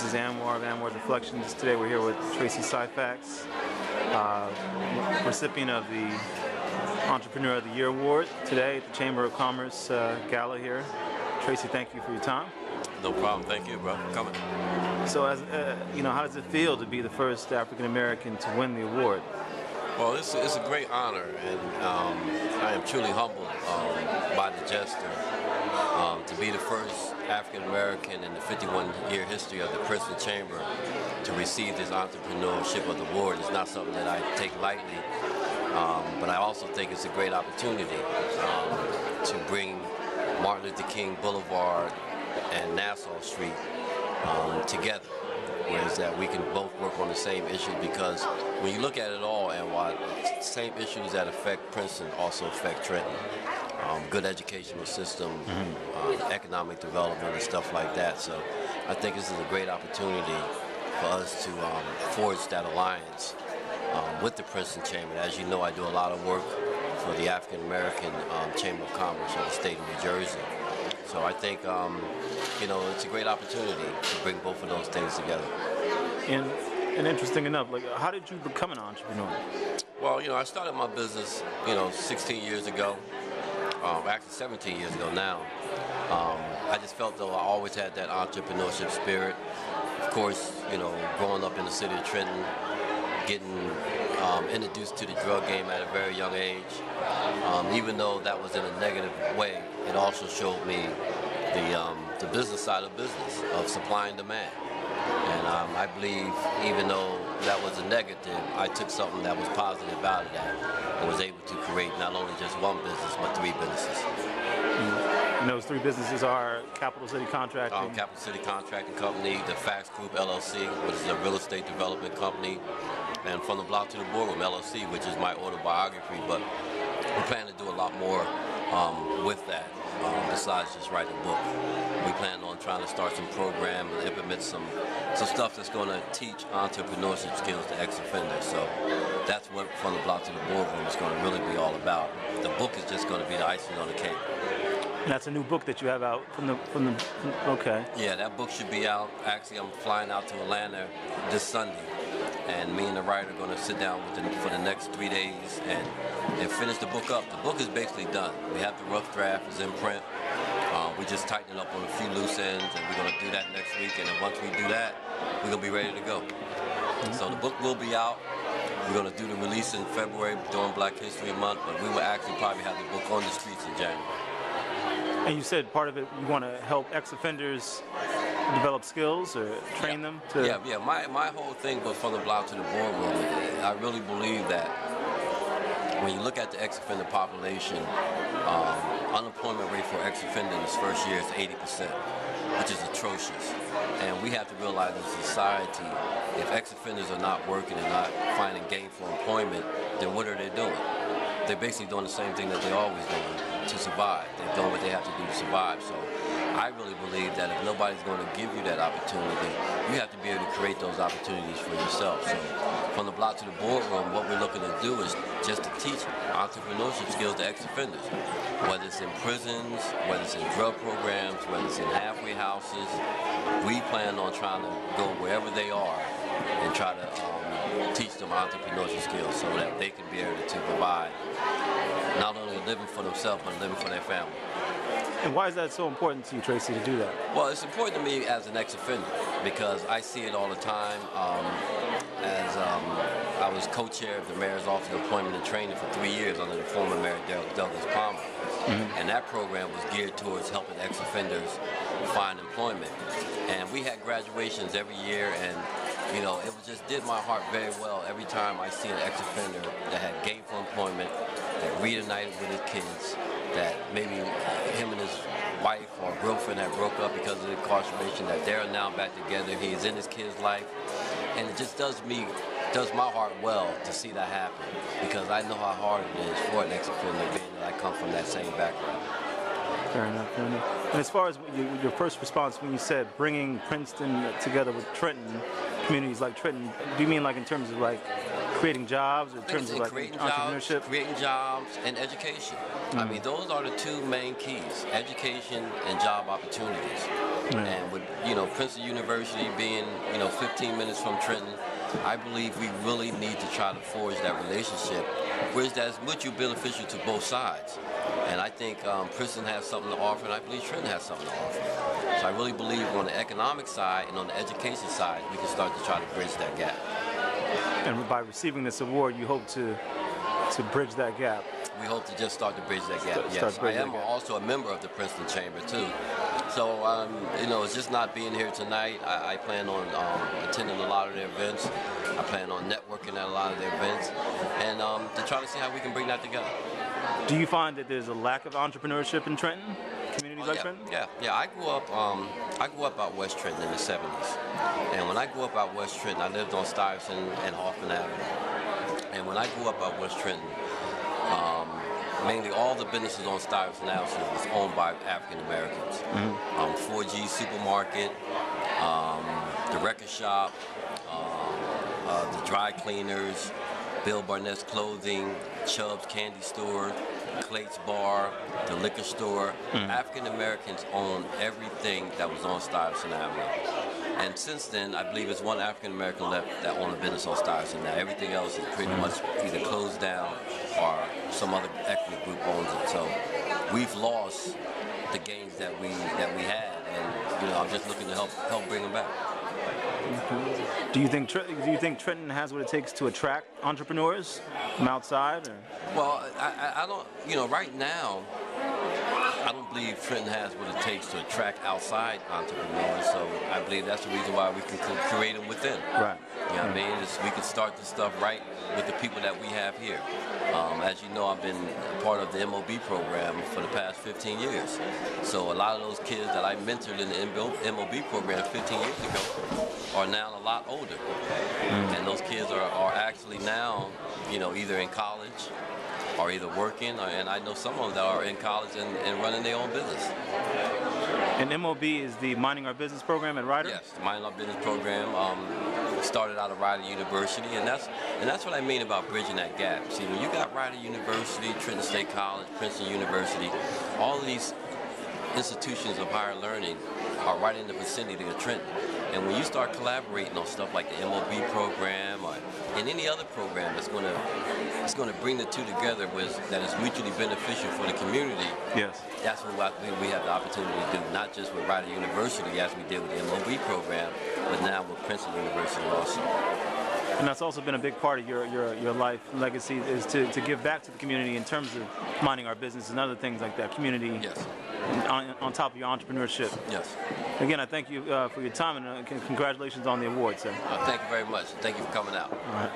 is Anwar of Anwar's Reflections. Today we're here with Tracey Syphax, recipient of the Entrepreneur of the Year Award today at the Chamber of Commerce Gala here. Tracey, thank you for your time. No problem. Thank you, bro, for coming. So, as how does it feel to be the first African American to win the award? Well, it's a great honor, and I am truly humbled by the gesture to be the first African American in the 51-year history of the Princeton Chamber to receive this entrepreneurship of the award. It's not something that I take lightly, but I also think it's a great opportunity to bring Martin Luther King Boulevard and Nassau Street together, whereas that we can both work on the same issues, because when you look at it all, and what same issues that affect Princeton also affect Trenton. Good educational system, economic development and stuff like that. So I think this is a great opportunity for us to forge that alliance with the Princeton Chamber. As you know, I do a lot of work for the African American Chamber of Commerce of the state of New Jersey. So I think, it's a great opportunity to bring both of those things together. And interesting enough, how did you become an entrepreneur? Well, I started my business, 16 years ago. Actually 17 years ago now. I just felt though I always had that entrepreneurship spirit. Of course, growing up in the city of Trenton, getting introduced to the drug game at a very young age. Even though that was in a negative way, it also showed me the business side of business, of supply and demand. And I believe even though that was a negative, I took something that was positive out of that and was able to create not only just one business, but 3 businesses. And those 3 businesses are Capital City Contracting. Capital City Contracting Company, the Fax Group LLC, which is a real estate development company, and From the Block to the Boardroom LLC, which is my autobiography. But we plan to do a lot more with that. Besides just writing a book. We plan on trying to start some program and implement some stuff that's going to teach entrepreneurship skills to ex-offenders. So that's what From the Block to the Boardroom is going to really be all about. The book is just going to be the icing on the cake. And that's a new book that you have out okay. Yeah, that book should be out. Actually, I'm flying out to Atlanta this Sunday. And me and the writer are going to sit down for the next 3 days and finish the book up. The book is basically done. We have the rough draft, it's in print. We just tighten it up on a few loose ends, and we're going to do that next week. And then once we do that, we're going to be ready to go. So the book will be out. We're going to do the release in February during Black History Month, but we will actually probably have the book on the streets in January. And you said part of it, you want to help ex-offenders develop skills or train them to... Yeah. My whole thing, but From the Block to the Boardroom, I really believe that when you look at the ex-offender population, unemployment rate for ex-offender in his first year is 80%, which is atrocious. And we have to realize as a society, if ex-offenders are not working and not finding gainful employment, then what are they doing? They're basically doing the same thing that they're always doing to survive. They're doing what they have to do to survive. So I really believe that if nobody's going to give you that opportunity, you have to be able to create those opportunities for yourself. So From the Block to the Boardroom, what we're looking to do is just to teach entrepreneurship skills to ex-offenders, whether it's in prisons, whether it's in drug programs, whether it's in halfway houses. We plan on trying to go wherever they are and try to teach them entrepreneurship skills so that they can be able to provide not only living for themselves, but living for their family. And why is that so important to you, Tracey, to do that? Well, it's important to me as an ex-offender because I see it all the time. I was co-chair of the Mayor's Office of Employment and Training for 3 years under the former Mayor Douglas Palmer. And that program was geared towards helping ex-offenders find employment. And we had graduations every year, and it just did my heart very well every time I see an ex-offender that had gainful employment, that reunited with his kids, that maybe him and his wife or girlfriend had broke up because of incarceration, that they're now back together, he's in his kid's life. And it just does my heart well to see that happen, because I know how hard it is for an ex-offender, being that I come from that same background. Fair enough, fair enough. And as far as your first response when you said bringing Princeton together with Trenton, communities like Trenton, do you mean like in terms of like creating jobs, or in terms of like entrepreneurship? Creating jobs and education. I mean, those are the 2 main keys, education and job opportunities. And with Princeton University being 15 minutes from Trenton, I believe we really need to try to forge that relationship, whereas that's mutually beneficial to both sides. And I think Princeton has something to offer, and I believe Trenton has something to offer. So I really believe on the economic side and on the education side, we can start to try to bridge that gap. And by receiving this award, you hope to bridge that gap. We hope to just start to bridge that gap. Yes, I am also a member of the Princeton Chamber too. So it's just not being here tonight. I plan on attending a lot of their events. I plan on networking at a lot of their events, and to try to see how we can bring that together. Do you find that there's a lack of entrepreneurship in Trenton? Communities like Trenton? Yeah. I grew up out West Trenton in the 70s, and when I grew up out West Trenton, I lived on Stuyvesant and Hoffman Avenue. And when I grew up out West Trenton, mainly all the businesses on Stuyvesant Avenue was owned by African Americans. 4G Supermarket, the record shop, the dry cleaners, Bill Barnett's Clothing, Chubb's Candy Store, Clate's Bar, the liquor store. African Americans owned everything that was on Stuyvesant Avenue. And since then, I believe it's one African American left that owned a business on Stuyvesant. Now everything else is pretty much either closed down or some other ethnic group owns it. So we've lost the gains that we had, and I'm just looking to help bring them back. Do you think Trenton has what it takes to attract entrepreneurs from outside? Or? Well, I don't. Right now, I don't believe Trenton has what it takes to attract outside entrepreneurs. So I believe that's the reason why we can create them within. Right. You know what I mean? We can start this stuff right with the people that we have here. As you know, I've been a part of the MOB program for the past 15 years. So a lot of those kids that I mentored in the MOB program 15 years ago are now a lot older. And those kids are actually now, either in college or either working, and I know some of them that are in college and running their own business. And MOB is the Minding Our Business program at Rider? Yes, the Minding Our Business program started out at Rider University, and that's what I mean about bridging that gap. See, when you got Rider University, Trenton State College, Princeton University, all of these institutions of higher learning are right in the vicinity of Trenton. And when you start collaborating on stuff like the MOB program or in any other program that's going to bring the two together that is mutually beneficial for the community, yes, that's what we have the opportunity to do, not just with Rider University as we did with the MOB program, but now with Princeton University also. And that's also been a big part of your life legacy, is to give back to the community in terms of minding our business and other things like that, community. Yes. On top of your entrepreneurship. Yes. Again, I thank you for your time, and congratulations on the award, sir. Thank you very much. Thank you for coming out. All right.